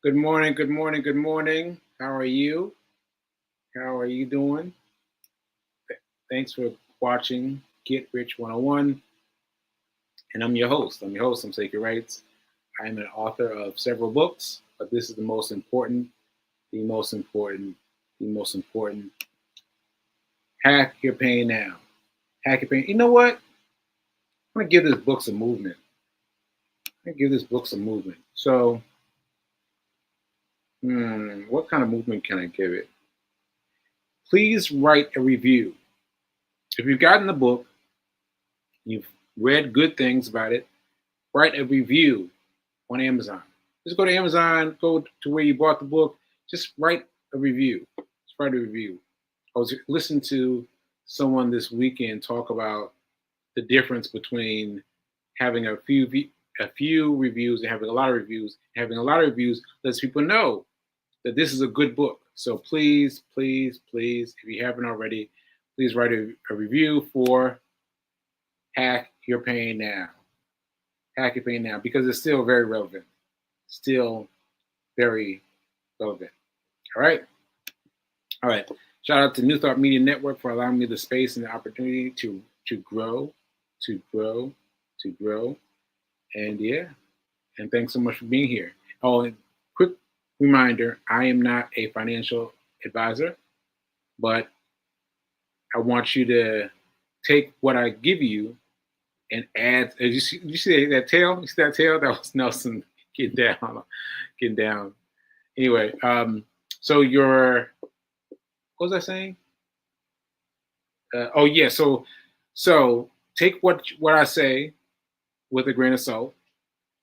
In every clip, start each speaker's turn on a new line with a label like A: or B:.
A: Good morning, good morning, good morning. How are you? How are you doing? Thanks for watching Get Rich 101. And I'm your host. I'm Sekou Wrights. I'm an author of several books, but this is the most important, the most important, the most important. Hack your pain now. Hack your pain. You know what? I'm gonna give this book some movement. So, what kind of movement can I give it? Please write a review. If you've gotten the book, you've read good things about it, write a review on Amazon. Just go to Amazon, go to where you bought the book, just write a review. Just write a review. I was listening to someone this weekend talk about the difference between having a few reviews and having a lot of reviews. Having a lot of reviews lets people know that this is a good book. So please, please, please, if you haven't already, please write a review for Hack Your Pain Now. Hack Your Pain Now, because it's still very relevant. Still very relevant. All right. All right. Shout out to New Thought Media Network for allowing me the space and the opportunity to grow. And yeah. And thanks so much for being here. Oh, and quick reminder, I am not a financial advisor, but I want you to take what I give you and add. You see that tail? You see that tail? That was Nelson getting down. Anyway, so what was I saying? Oh yeah, so take what I say with a grain of salt,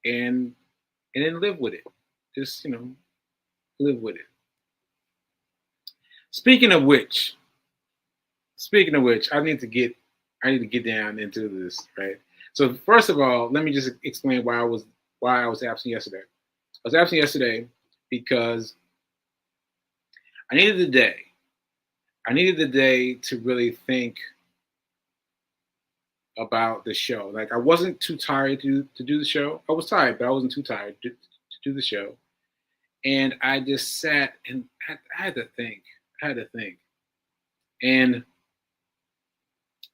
A: and then live with it. Just live with it. Speaking of which, I need to get down into this, right? So first of all, let me just explain why I was absent yesterday. I was absent yesterday because I needed the day. I needed the day to really think about the show. Like, I wasn't too tired to do the show. I was tired, but I wasn't too tired to do the show. And I just sat and I had to think. And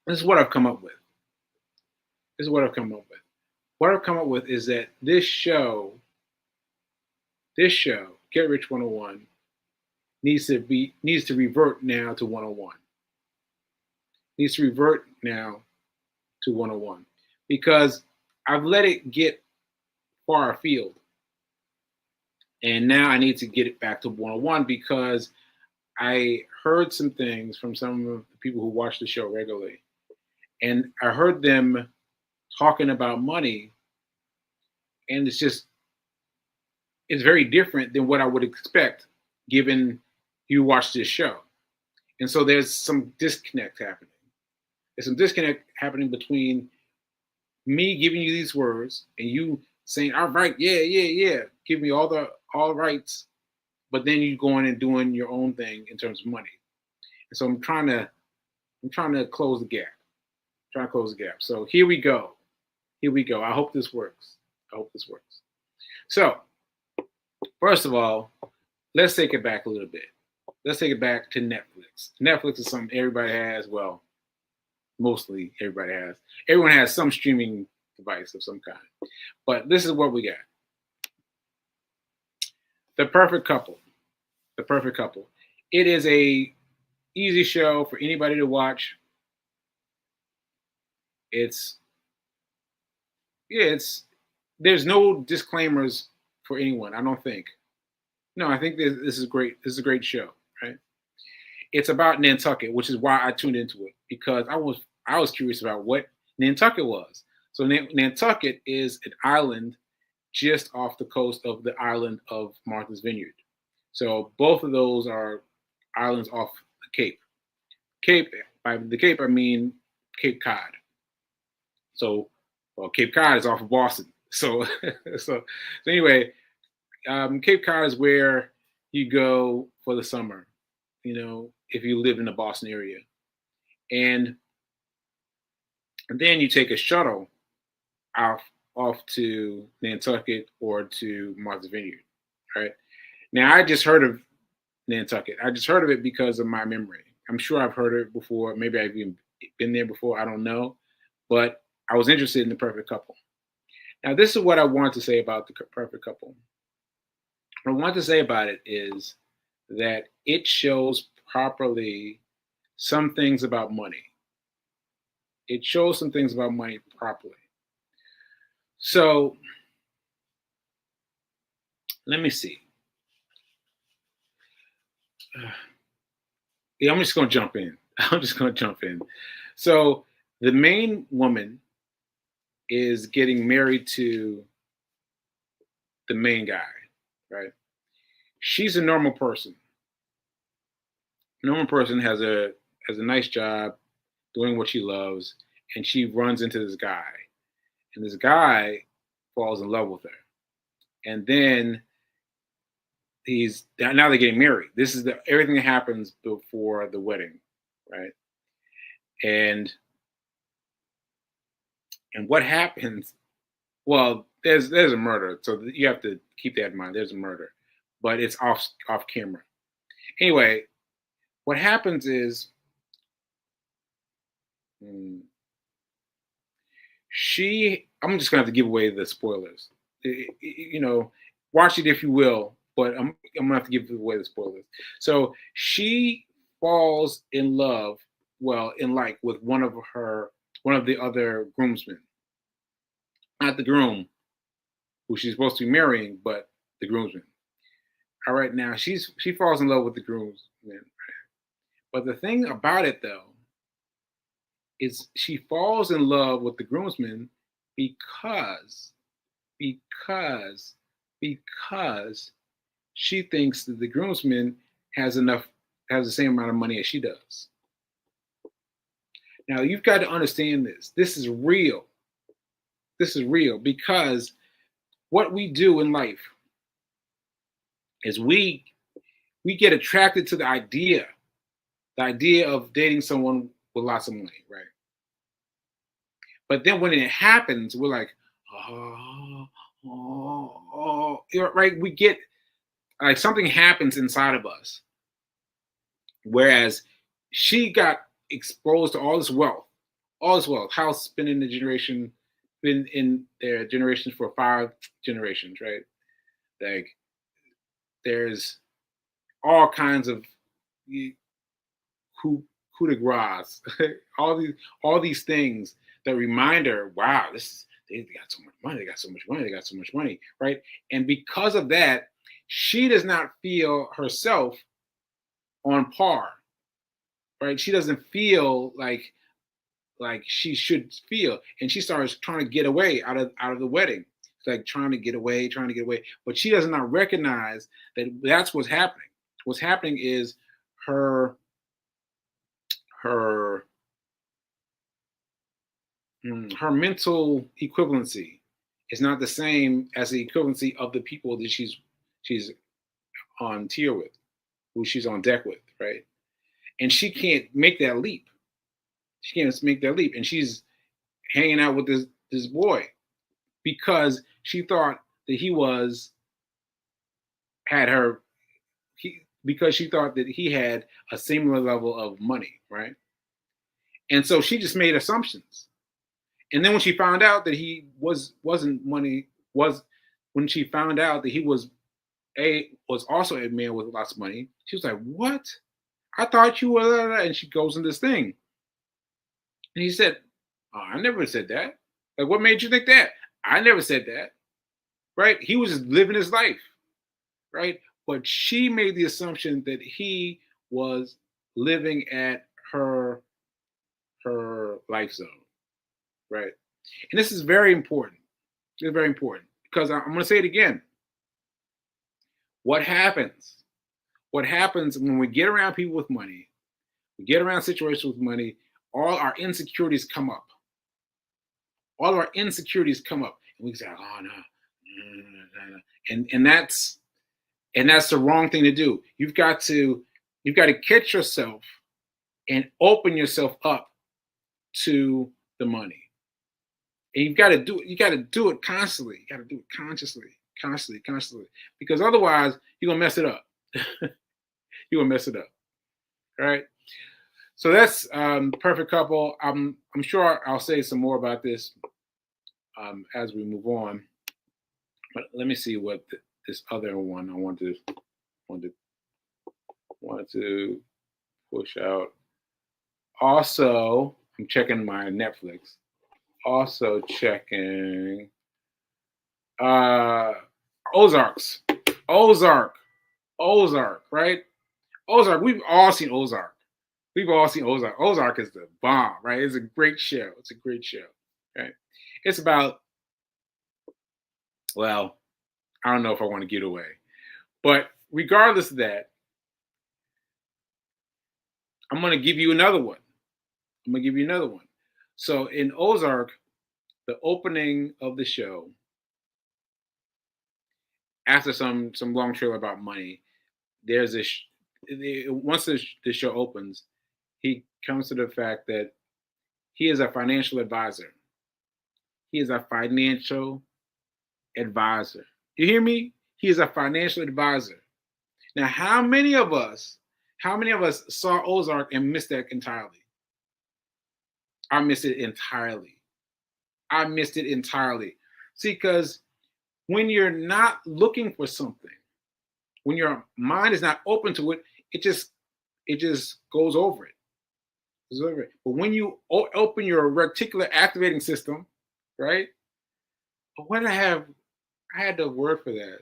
A: this is what I've come up with. What I've come up with is that this show, Get Rich 101, needs to revert now to 101. Needs to revert now to 101 because I've let it get far afield. And now I need to get it back to 101 because I heard some things from some of the people who watch the show regularly. And I heard them talking about money, and it's very different than what I would expect given you watch this show. And so there's some disconnect happening. There's some disconnect happening between me giving you these words and you saying, all right, yeah, give me all rights, but then you going and doing your own thing in terms of money. And so I'm trying to close the gap. So here we go. I hope this works. So first of all, let's take it back a little bit. Let's take it back to Netflix. Netflix is something everybody has. Well, mostly everybody has. Everyone has some streaming device of some kind. But this is what we got. The Perfect Couple. It is a easy show for anybody to watch. There's no disclaimers for anyone, I don't think. No, I think this is great. This is a great show, right? It's about Nantucket, which is why I tuned into it, because I was curious about what Nantucket was. So Nantucket is an island just off the coast of the island of Martha's Vineyard. So both of those are islands off the Cape. By the Cape, I mean Cape Cod. So, Cape Cod is off of Boston. So anyway, Cape Cod is where you go for the summer, if you live in the Boston area. And then you take a shuttle off to Nantucket or to Martha's Vineyard, right? Now, I just heard of Nantucket. I just heard of it because of my memory. I'm sure I've heard it before. Maybe I've even been there before. I don't know. But I was interested in The Perfect Couple. Now, this is what I want to say about The Perfect Couple. What I want to say about it is that it shows properly some things about money. It shows some things about money properly. So let me see. Yeah, I'm just going to jump in. I'm just going to jump in. So the main woman is getting married to the main guy, right? She's a normal person. Normal person has a nice job, doing what she loves, and she runs into this guy, and this guy falls in love with her, and then now they're getting married. This is everything that happens before the wedding, right? And what happens? Well, there's a murder, so you have to keep that in mind. There's a murder, but it's off camera. Anyway, what happens is I'm just gonna have to give away the spoilers. Watch it if you will, but I'm gonna have to give away the spoilers. So she falls in love, with one of the other groomsmen, not the groom who she's supposed to be marrying, but the groomsman. All right, now she falls in love with the groomsman, but the thing about it though is she falls in love with the groomsman because because she thinks that the groomsman has the same amount of money as she does. Now you've got to understand this. This is real. This is real because what we do in life is we get attracted to the idea of dating someone with lots of money, right? But then when it happens, we're like, right? We get like something happens inside of us. Whereas she got exposed to all this wealth, house been in their generations for 5 generations, right? Like there's all kinds of coup de grace, all these things that remind her, wow, they got so much money, they got so much money, right? And because of that, she does not feel herself on par, right? She doesn't feel like she should feel, and she starts trying to get away out of the wedding. It's like trying to get away, but she does not recognize that that's what's happening. What's happening is her mental equivalency is not the same as the equivalency of the people that she's on tier with, who she's on deck with, right? And she can't make that leap. And she's hanging out with this boy because she thought that because she thought that he had a similar level of money, right? And so she just made assumptions. And then when she found out that when she found out that he was also a man with lots of money, she was like, "What? I thought you were," and she goes in this thing. And he said, "Oh, I never said that. Like, what made you think that? I never said that." Right? He was just living his life, right? But she made the assumption that he was living at her life zone, right? And this is very important. It's very important because I'm going to say it again. What happens when we get around people with money, we get around situations with money, all our insecurities come up. All of our insecurities come up, and we say, "Oh no," and that's the wrong thing to do. You've got to catch yourself and open yourself up to the money. And you've got to do it. You got to do it constantly. You got to do it consciously. constantly, because otherwise you're gonna mess it up. You're gonna mess it up. All right. So that's Perfect Couple. I'm sure I'll say some more about this as we move on. But let me see what this other one I wanted to push out. Also, I'm checking my Netflix. Also checking Ozarks. Ozark, right? Ozark. We've all seen Ozark. Ozark is the bomb, right? It's a great show. Right? It's about, well, I don't know if I want to give it away, but regardless of that, I'm going to give you another one. So in Ozark, the opening of the show, after some long trailer about money, there's once the show opens, he comes to the fact that he is a financial advisor. You hear me? He is a financial advisor. Now, how many of us saw Ozark and missed that entirely? I missed it entirely. See, because when you're not looking for something, when your mind is not open to it, it just goes over it. But when you open your reticular activating system, right? What did I have? I had the word for that.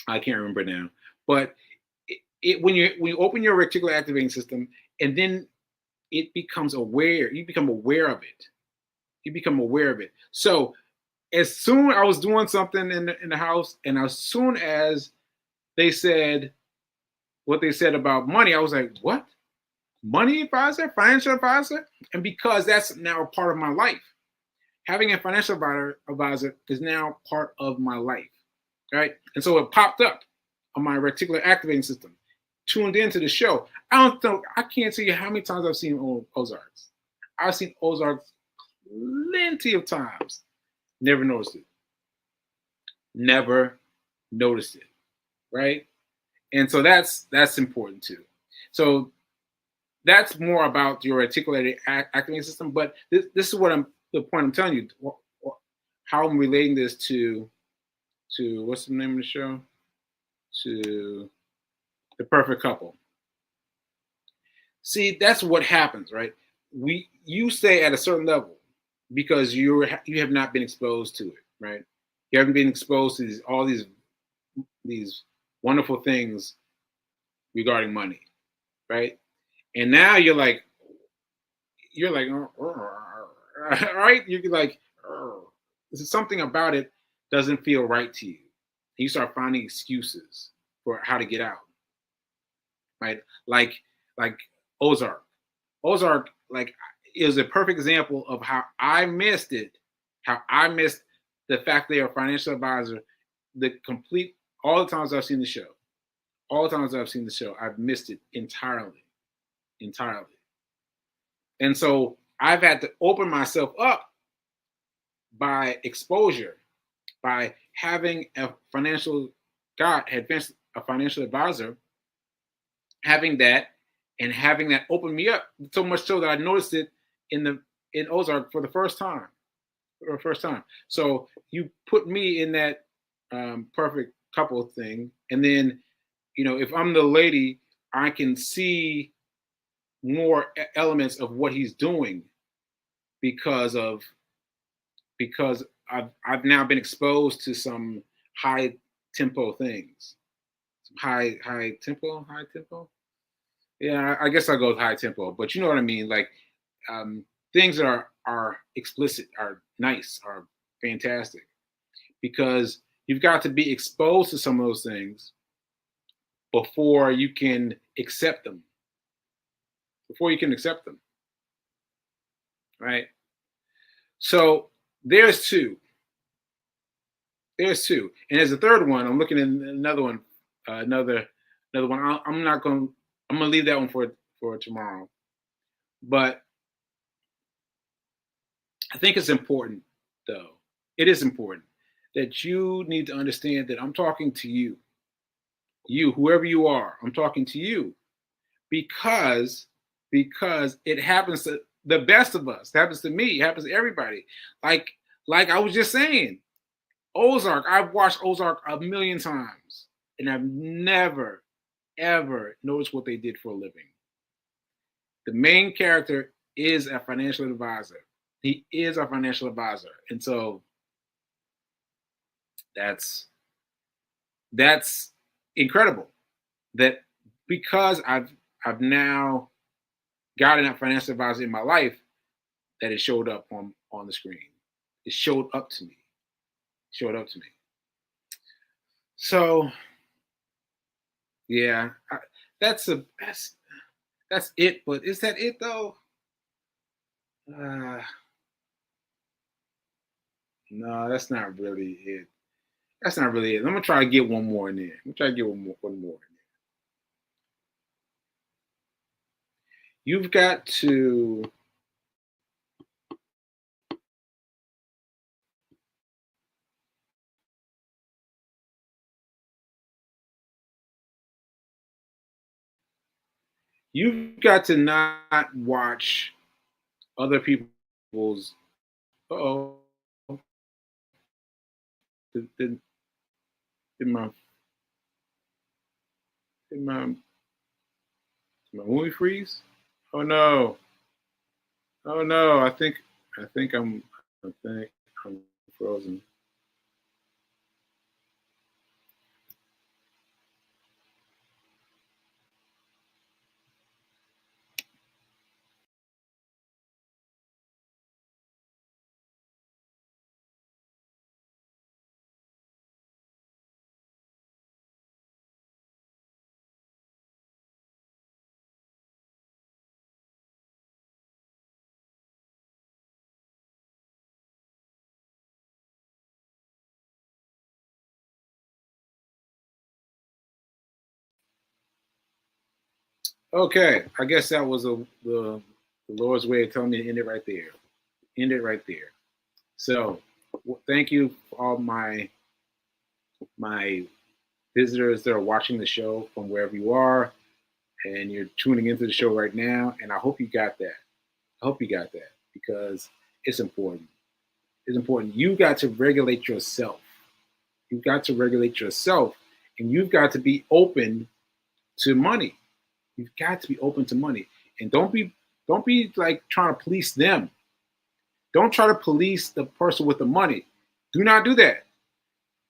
A: I can't remember now. But when you open your reticular activating system, and then it becomes aware. You become aware of it. So as soon I was doing something in the house, and as soon as they said what they said about money, I was like, what? Money advisor, financial advisor? And because that's now a part of my life, having a financial advisor is now part of my life, right? And so it popped up on my reticular activating system, tuned into the show. I can't tell you how many times I've seen Ozarks. I've seen Ozarks plenty of times. Never noticed it, right? And so that's important too. So that's more about your articulated activating system. But this is the point I'm telling you, how I'm relating this to what's the name of the show? To The Perfect Couple. See, that's what happens, right? You stay at a certain level because you have not been exposed to it, right? You haven't been exposed to all these wonderful things regarding money, right? And now you're like, right? You're like, something about it doesn't feel right to you. And you start finding excuses for how to get out, right? Like Ozark. Ozark, like, is a perfect example of how I missed it. How I missed the fact they are a financial advisor. All the times I've seen the show, I've missed it entirely. And so I've had to open myself up by exposure, by having a financial advisor, having that open me up so much so that I noticed it in Ozark for the first time. So you put me in that perfect couple thing, and then, if I'm the lady, I can see more elements of what he's doing because I've now been exposed to some high tempo things. Some high tempo. Yeah, I guess I'll go with high tempo, but you know what I mean. Like things that are explicit, are nice, are fantastic, because you've got to be exposed to some of those things before you can accept them. Right? So there's two. And there's a third one. I'm looking at another one. Another one. I'm gonna leave that one for tomorrow. But I think it's important, though. It is important that you need to understand that I'm talking to you. You, whoever you are, I'm talking to you because it happens to the best of us. It happens to me. It happens to everybody. Like like I was just saying, Ozark. I've watched Ozark a million times, and I've never ever noticed what they did for a living. The main character is a financial advisor. He is a financial advisor, and so that's incredible. That because I've now gotten a financial advisor in my life, that it showed up on the screen. It showed up to me. Showed up to me. So yeah, that's a that's it. But is that it though? Uh, no, that's not really it. That's not really it. I'm gonna try to get one more in there. I'm gonna try to get one more in there. You've got to you've got to not watch other people's. Oh, did, did my did my movie freeze? Oh no! Oh no! I think I'm frozen. Okay, I guess that was the Lord's way of telling me to end it right there. End it right there. So, thank you for all my visitors that are watching the show from wherever you are, and you're tuning into the show right now. And I hope you got that. I hope you got that because it's important. It's important. You got to regulate yourself. You've got to regulate yourself, and you've got to be open to money. You've got to be open to money, and don't be like trying to police them. Don't try to police the person with the money. Do not do that.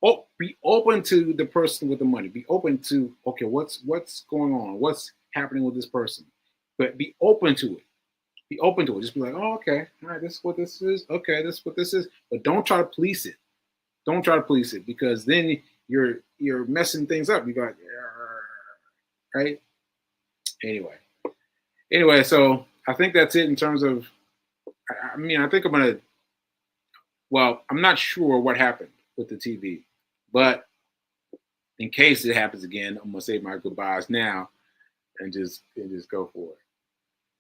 A: Oh, be open to the person with the money. Be open to okay, what's going on? What's happening with this person? But be open to it. Be open to it. Just be like, oh, okay, all right, this is what this is. Okay, this is what this is. But don't try to police it. Don't try to police it because then you're messing things up. You got right. Anyway, so I think that's it in terms of. I mean, I think I'm gonna. Well, I'm not sure what happened with the TV, but in case it happens again, I'm gonna say my goodbyes now and just go for it.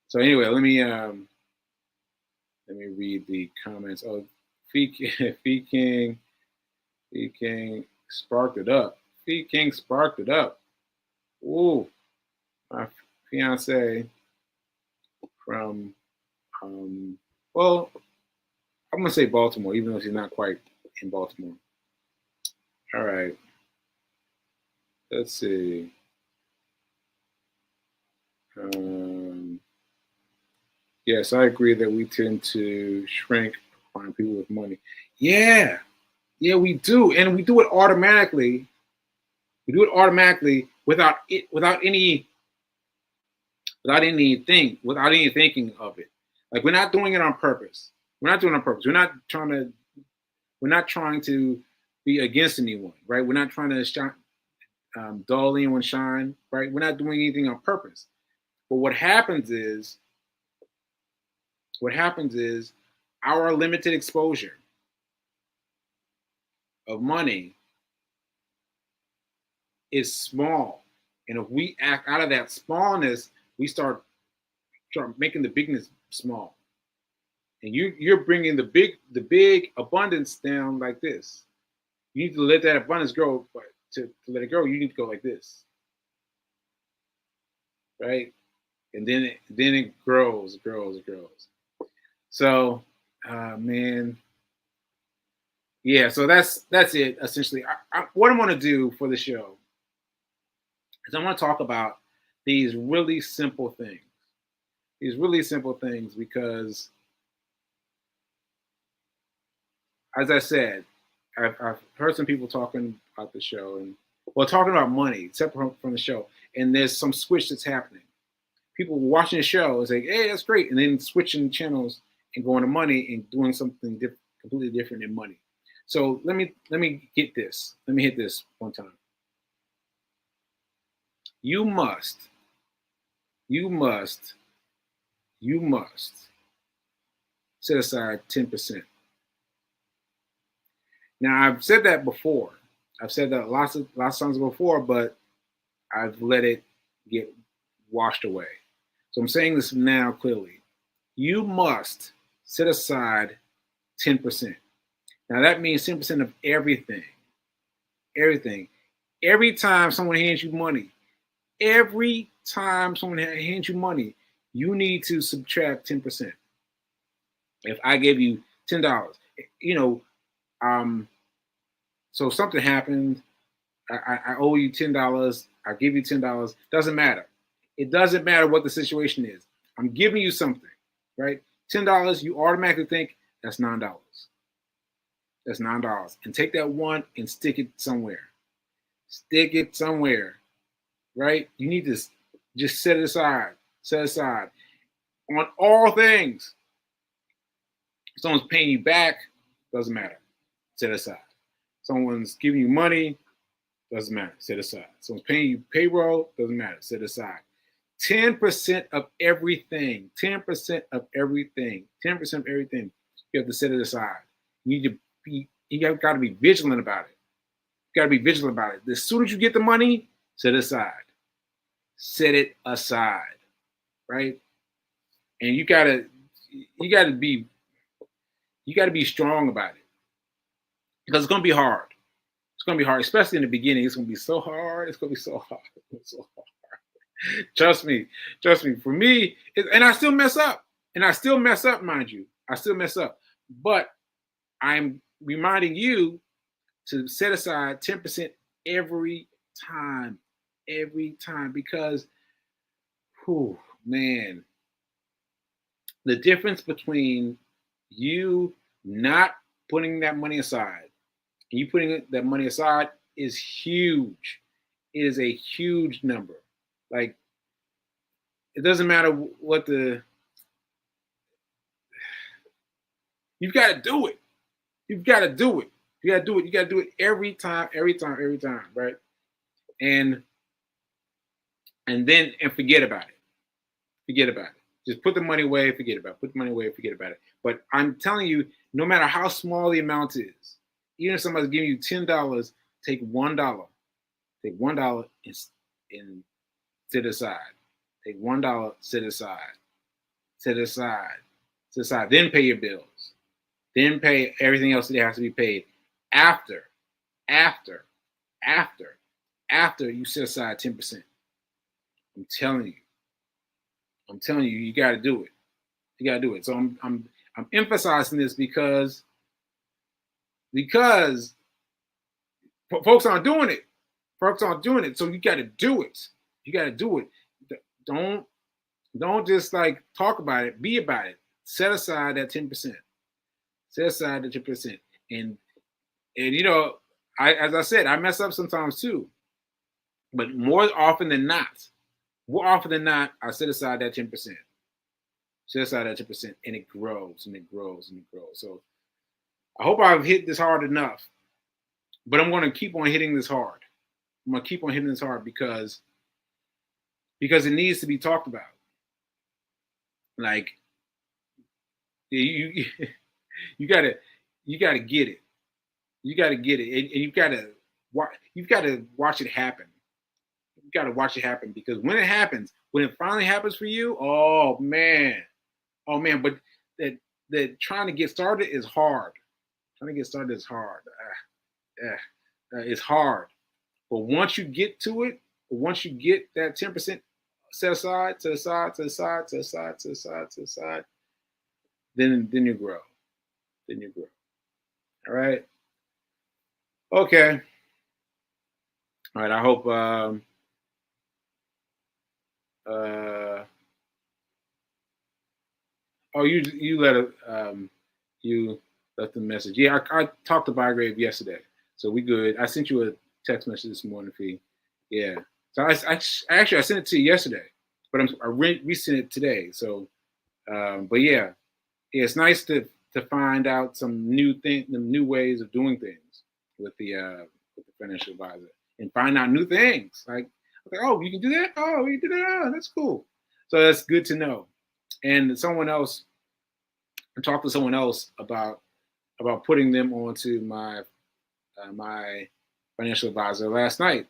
A: So anyway, let me read the comments. Oh, Fee King, Fee King sparked it up. Fee King sparked it up. Ooh, my fiance from well, I'm gonna say Baltimore, even though she's not quite in Baltimore. All right, let's see. Yes, I agree that we tend to shrink around people with money. Yeah, yeah, we do, and we do it automatically. We do it automatically without any thinking of it. Like we're not doing it on purpose. We're not doing it on purpose. We're not trying to be against anyone, right? We're not trying to dull anyone shine, right? We're not doing anything on purpose. But what happens is our limited exposure of money is small. And if we act out of that smallness, we start making the bigness small. And you're bringing the big abundance down like this. You need to let that abundance grow, but to let it grow, you need to go like this, right? And then it grows. So, man, yeah. So that's it essentially. What I want to do for the show is I want to talk about these really simple things. These really simple things because, as I said, I've heard some people talking about the show and talking about money separate from the show, and there's some switch that's happening. People watching the show is like, hey, that's great, and then switching channels and going to money and doing something completely different in money. So let me get this. Let me hit this one time. You must set aside 10%. Now I've said that before. I've said that lots of times before, but I've let it get washed away. So I'm saying this now clearly. You must set aside 10%. Now that means 10% of everything. Everything. Every time someone hands you money, you need to subtract 10%. If I give you $10, so something happened, I owe you $10, I give you $10, doesn't matter. It doesn't matter what the situation is. I'm giving you something, right? $10, you automatically think that's $9. That's $9. And take that one and stick it somewhere. Stick it somewhere, right? You need to just set it aside. Set aside. On all things. If someone's paying you back, doesn't matter. Set aside. Someone's giving you money, doesn't matter. Set aside. Someone's paying you payroll, doesn't matter. Set aside. 10% of everything. 10% of everything. 10% of everything. You have to set it aside. You got to be vigilant about it. You got to be vigilant about it. As soon as you get the money, set it aside. Set it aside, right? And you got to be strong about it because it's going to be hard. It's going to be hard, especially in the beginning. It's going to be so hard. It's going to be so hard. It's so hard. Trust me. For me, and I still mess up. Mind you. I still mess up. But I'm reminding you to set aside 10% every time, because, man, the difference between you not putting that money aside and you putting that money aside is huge. It is a huge number. Like, it doesn't matter what you've got to do it. You got to do it every time, right? And forget about it. Just put the money away, forget about it. But I'm telling you, no matter how small the amount is, even if somebody's giving you $10, take $1. Take $1 and set aside. Take $1, set aside. Then pay your bills. Then pay everything else that has to be paid after you set aside 10%. I'm telling you, you got to do it. So I'm emphasizing this because folks aren't doing it. So you got to do it. Don't just like talk about it. Be about it. Set aside that 10%. And as I said, I mess up sometimes too. But more often than not, I set aside that 10%. And it grows. So I hope I've hit this hard enough. But I'm going to keep on hitting this hard. Because it needs to be talked about. Like, you gotta get it. And you've got to watch it happen. Because when it finally happens for you, oh man. But that trying to get started is hard. it's hard. But once you get to it, once you get that 10% set aside, to the side, to the side, to the side, to the side, to the side, then you grow. Then you grow. All right. Okay. All right. I hope oh, you left a message. Yeah, I talked to Bygrave yesterday, so we good. I sent you a text message this morning, Fee. Yeah. So I actually I sent it to you yesterday, but I resent it today. So, but yeah, it's nice to find out some new ways of doing things with the financial advisor, and find out new things. Like, okay, oh, you can do that. Oh, you can do that. Oh, that's cool. So that's good to know. And I talked to someone else about putting them onto my my financial advisor last night,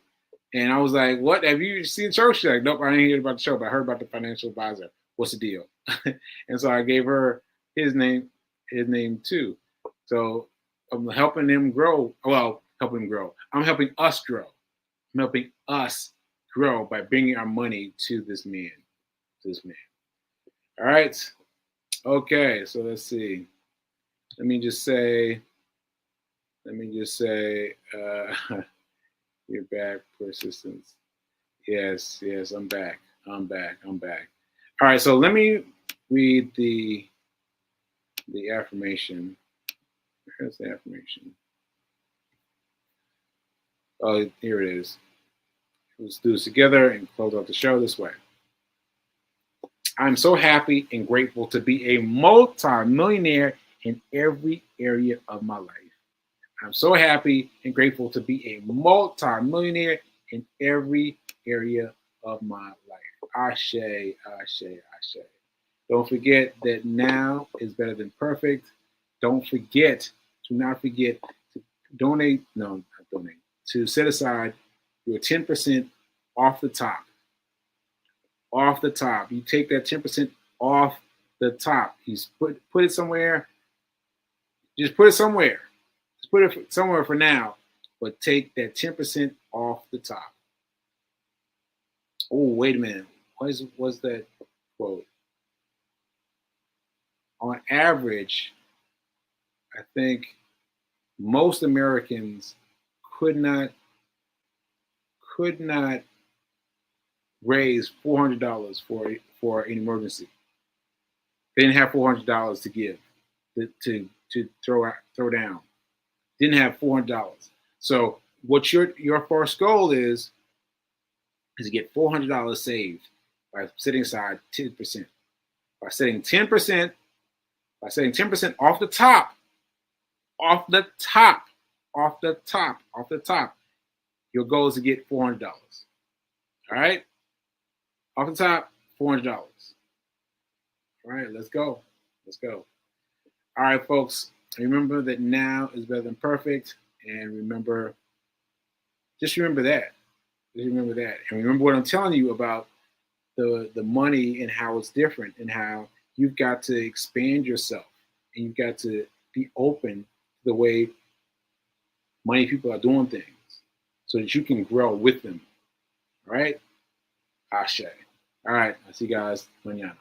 A: and I was like, "What? Have you seen the show?" She's like, "Nope, I didn't hear about the show, but I heard about the financial advisor. What's the deal?" And so I gave her his name too. So I'm helping them grow. Well, helping them grow. I'm helping us grow. I'm helping us grow by bringing our money to this man. All right. Okay. So let's see. Let me just say, you're back, persistence. Yes, I'm back. All right, so let me read the affirmation. Where's the affirmation? Oh, here it is. Let's do this together and close out the show this way. I'm so happy and grateful to be a multi-millionaire in every area of my life. I'm so happy and grateful to be a multi-millionaire in every area of my life. Ashe, ashe, ashe. Don't forget that now is better than perfect. Do not forget to donate, to set aside your 10% off the top. Off the top. You take that 10% off the top. You put it somewhere. Just put it somewhere. Just put it somewhere for now. But take that 10% off the top. Oh, wait a minute. What's that quote? On average, I think most Americans could not raise $400 for an emergency. They didn't have $400 to give, to throw down. Didn't have $400. So what your first goal is to get $400 saved by setting aside 10%. By setting 10% off the top. Your goal is to get $400. All right? Off the top, $400. All right, let's go. All right, folks. Remember that now is better than perfect. And just remember that. And remember what I'm telling you about the money and how it's different, and how you've got to expand yourself, and you've got to be open to the way money people are doing things, so that you can grow with them. All right? Ashe. All right. I'll see you guys mañana.